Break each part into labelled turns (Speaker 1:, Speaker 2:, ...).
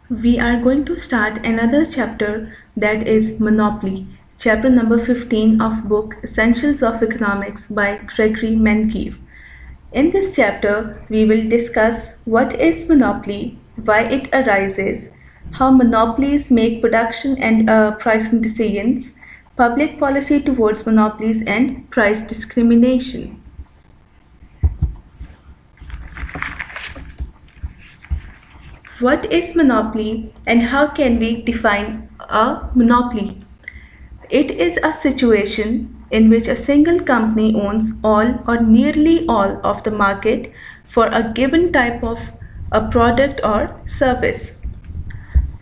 Speaker 1: We are going to start another chapter, that is Monopoly, chapter number 15 of book Essentials of Economics by Gregory Menkev. In this chapter, we will discuss what is monopoly, why it arises, how monopolies make production and pricing decisions, public policy towards monopolies, and price discrimination. What is monopoly and how can we define a monopoly? It is a situation in which a single company owns all or nearly all of the market for a given type of a product or service.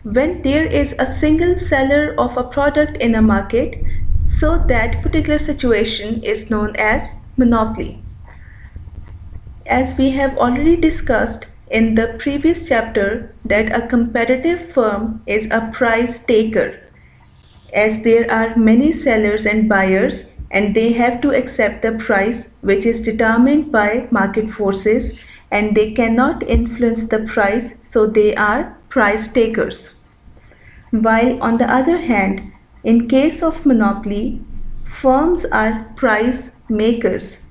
Speaker 1: When there is a single seller of a product in a market, so that particular situation is known as monopoly. As we have already discussed in the previous chapter that a competitive firm is a price taker, as there are many sellers and buyers and they have to accept the price which is determined by market forces and they cannot influence the price, so they are price takers. While on the other hand, in case of monopoly, firms are price makers,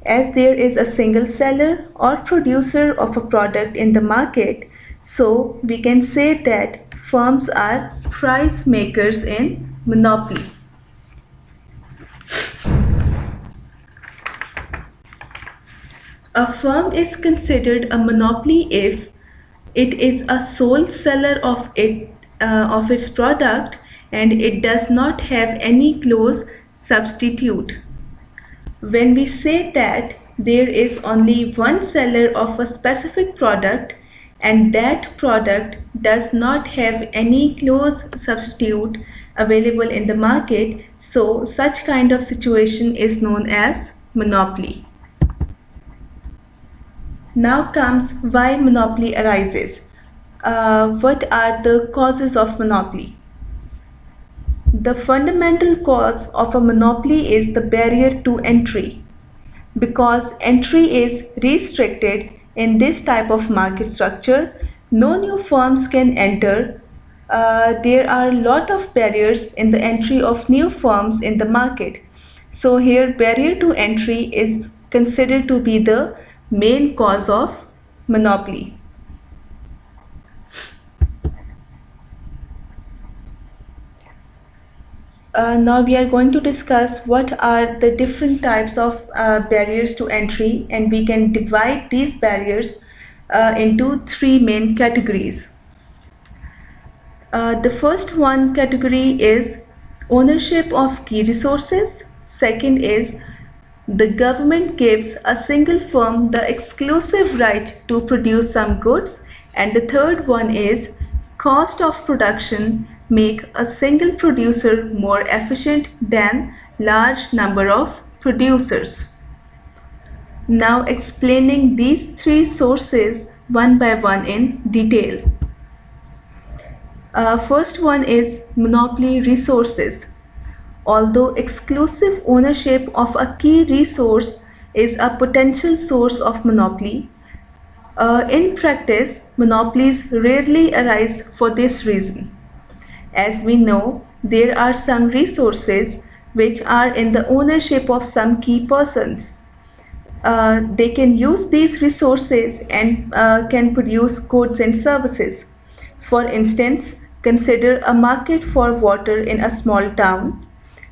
Speaker 1: as there is a single seller or producer of a product in the market, so we can say that firms are price makers in monopoly. A firm is considered a monopoly if it is a sole seller of its product and it does not have any close substitute. When we say that there is only one seller of a specific product and that product does not have any close substitute available in the market, so such kind of situation is known as monopoly. Now comes why monopoly arises. What are the causes of monopoly? The fundamental cause of a monopoly is the barrier to entry. Because entry is restricted in this type of market structure, no new firms can enter. There are a lot of barriers in the entry of new firms in the market. So here barrier to entry is considered to be the main cause of monopoly. Now we are going to discuss what are the different types of barriers to entry, and we can divide these barriers into three main categories. The first one category is ownership of key resources. Second is the government gives a single firm the exclusive right to produce some goods. And the third one is cost of production make a single producer more efficient than large number of producers. Now explaining these three sources one by one in detail. First one is monopoly resources. Although exclusive ownership of a key resource is a potential source of monopoly, in practice, monopolies rarely arise for this reason. As we know, there are some resources which are in the ownership of some key persons. They can use these resources and can produce goods and services. For instance, consider a market for water in a small town.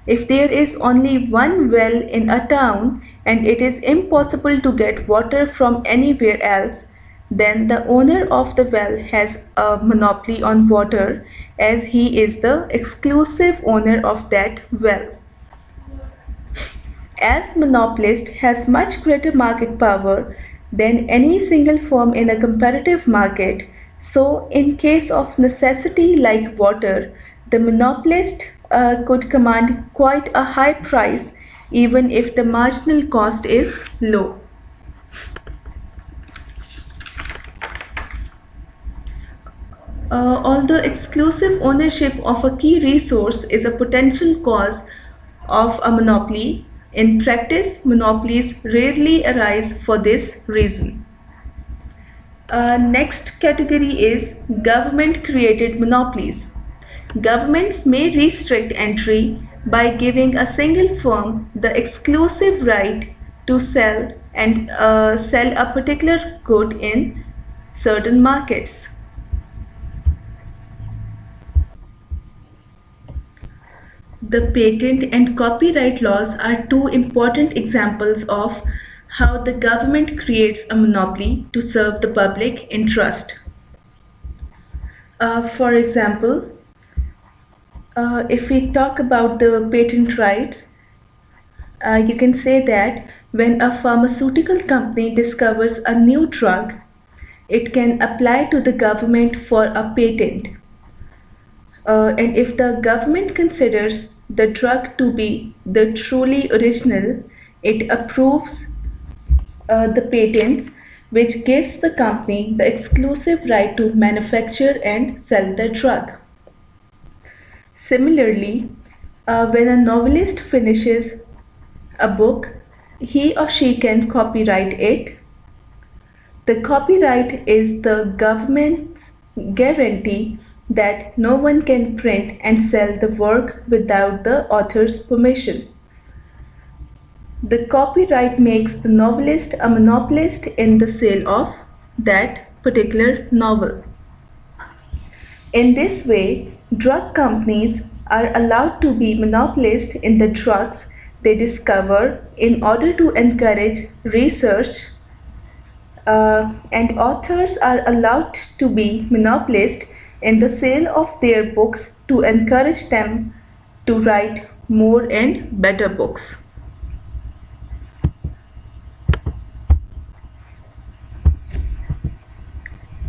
Speaker 1: If there is only one well in a town and it is impossible to get water from anywhere else, then the owner of the well has a monopoly on water, as he is the exclusive owner of that well. As monopolist has much greater market power than any single firm in a competitive market, so in case of necessity like water, the monopolist could command quite a high price even if the marginal cost is low. Although exclusive ownership of a key resource is a potential cause of a monopoly, in practice monopolies rarely arise for this reason. Next category is government created monopolies. Governments may restrict entry by giving a single firm the exclusive right to sell a particular good in certain markets. The patent and copyright laws are two important examples of how the government creates a monopoly to serve the public interest. For example, if we talk about the patent rights, you can say that when a pharmaceutical company discovers a new drug, it can apply to the government for a patent. And if the government considers the drug to be the truly original, it approves the patents, which gives the company the exclusive right to manufacture and sell the drug. Similarly, when a novelist finishes a book, he or she can copyright it. The copyright is the government's guarantee that no one can print and sell the work without the author's permission. The copyright makes the novelist a monopolist in the sale of that particular novel. In this way, drug companies are allowed to be monopolists in the drugs they discover in order to encourage research, and authors are allowed to be monopolists in the sale of their books to encourage them to write more and better books.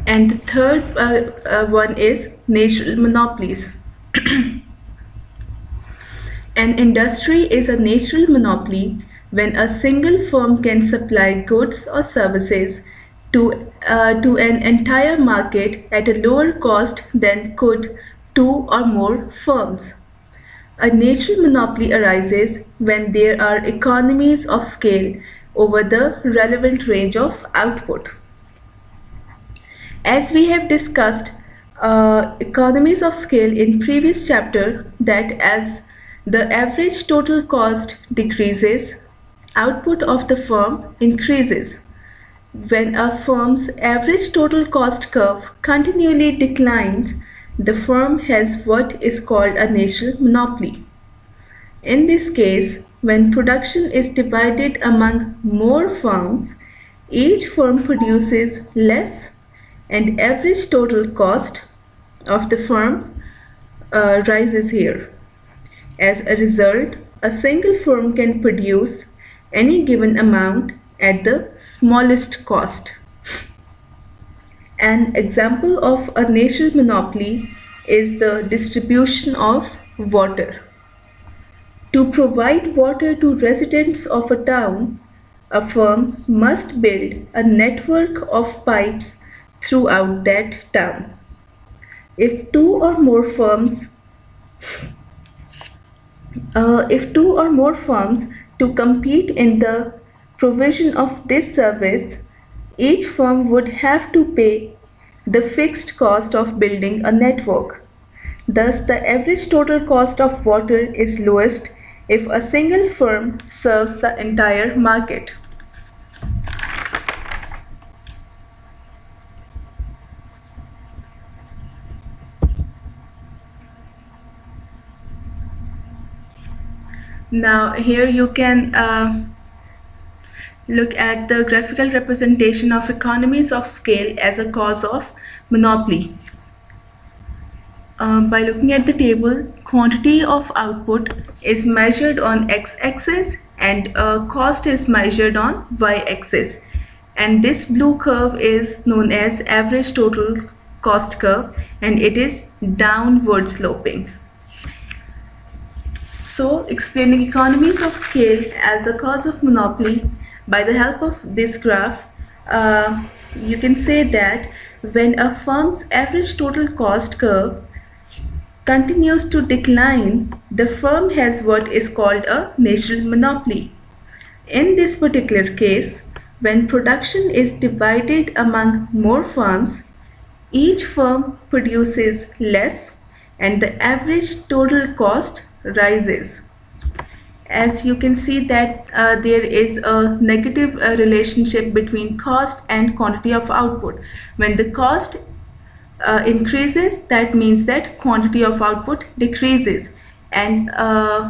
Speaker 1: And the third one is natural monopolies. An industry is a natural monopoly when a single firm can supply goods or services to an entire market at a lower cost than could two or more firms. A natural monopoly arises when there are economies of scale over the relevant range of output. As we have discussed economies of scale in previous chapter, that as the average total cost decreases, output of the firm increases. When a firm's average total cost curve continually declines, the firm has what is called a natural monopoly. In this case, when production is divided among more firms, each firm produces less and average total cost of the firm rises here. As a result, a single firm can produce any given amount at the smallest cost. An example of a natural monopoly is the distribution of water. To provide water to residents of a town, a firm must build a network of pipes throughout that town. If two or more firms to compete in the provision of this service, each firm would have to pay the fixed cost of building a network. Thus, the average total cost of water is lowest if a single firm serves the entire market. Now here you can look at the graphical representation of economies of scale as a cause of monopoly. By looking at the table, quantity of output is measured on x-axis and cost is measured on y-axis. And this blue curve is known as average total cost curve, and it is downward sloping. So, explaining economies of scale as a cause of monopoly by the help of this graph, you can say that when a firm's average total cost curve continues to decline, the firm has what is called a natural monopoly. In this particular case, When production is divided among more firms, each firm produces less and the average total cost rises. As you can see that there is a negative relationship between cost and quantity of output. When the cost increases, that means that quantity of output decreases, and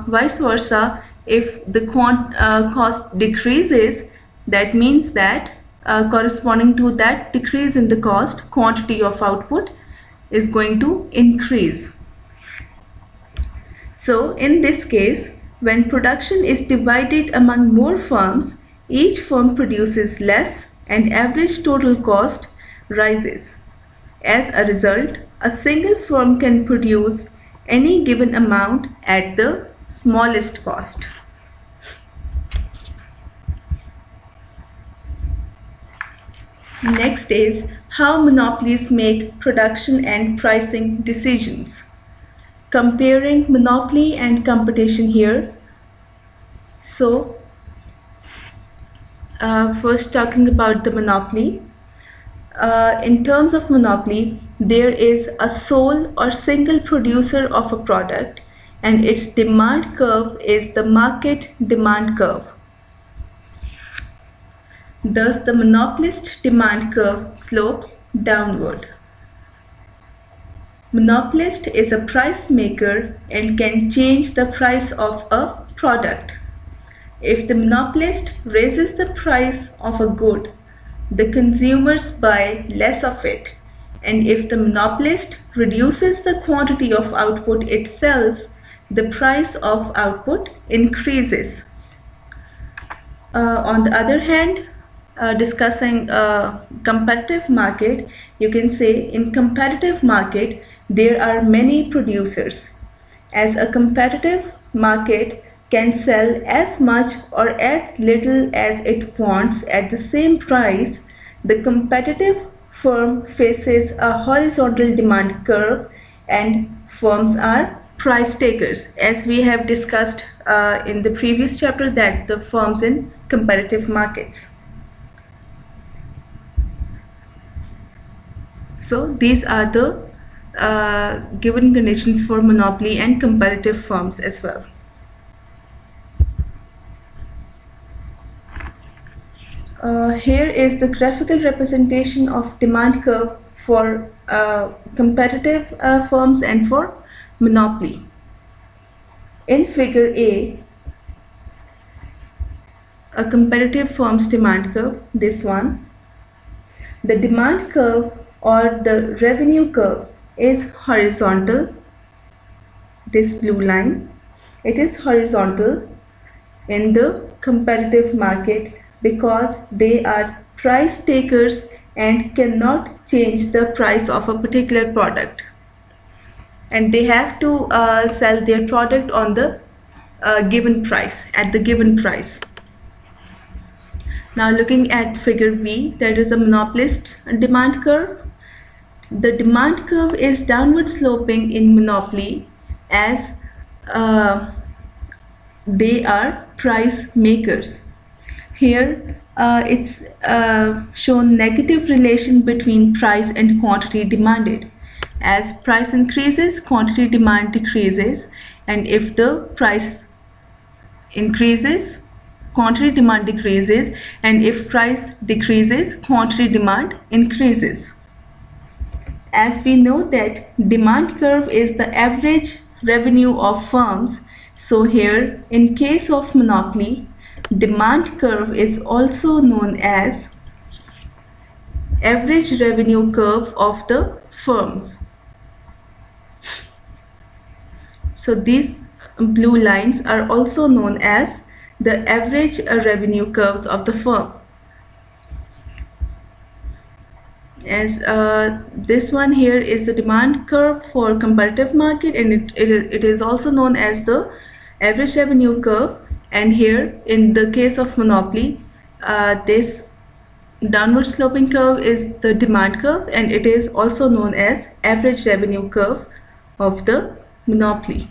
Speaker 1: vice versa. If the cost decreases, that means that corresponding to that decrease in the cost, quantity of output is going to increase. So in this case, when production is divided among more firms, each firm produces less and average total cost rises. As a result, a single firm can produce any given amount at the smallest cost. Next is how monopolies make production and pricing decisions. Comparing monopoly and competition here. So, first talking about the monopoly. In terms of monopoly, there is a sole or single producer of a product, and its demand curve is the market demand curve. Thus, the monopolist demand curve slopes downward. Monopolist is a price maker and can change the price of a product. If the monopolist raises the price of a good, the consumers buy less of it, and if the monopolist reduces the quantity of output it sells, the price of output increases. On the other hand, discussing competitive market, you can say in competitive market there are many producers. As a competitive market can sell as much or as little as it wants at the same price, the competitive firm faces a horizontal demand curve and firms are price takers, as we have discussed in the previous chapter, that the firms in competitive markets. So these are the given conditions for monopoly and competitive firms as well. Here is the graphical representation of demand curve for competitive firms and for monopoly. In figure A, a competitive firm's demand curve, this one, the demand curve or the revenue curve is horizontal, this blue line. It is horizontal in the competitive market because they are price takers and cannot change the price of a particular product, and they have to sell their product on the given price, at the given price. Now looking at figure B, that is a monopolist demand curve. The demand curve is downward sloping in monopoly as they are price makers. Here it's shown negative relation between price and quantity demanded. As price increases, quantity demand decreases, and if the price increases, quantity demand decreases, and if price decreases, quantity demand increases. As we know that demand curve is the average revenue of firms, so here in case of monopoly, demand curve is also known as average revenue curve of the firms. So these blue lines are also known as the average revenue curves of the firm. As this one here is the demand curve for competitive market, and it is also known as the average revenue curve. And here in the case of monopoly, this downward sloping curve is the demand curve, and it is also known as average revenue curve of the monopoly.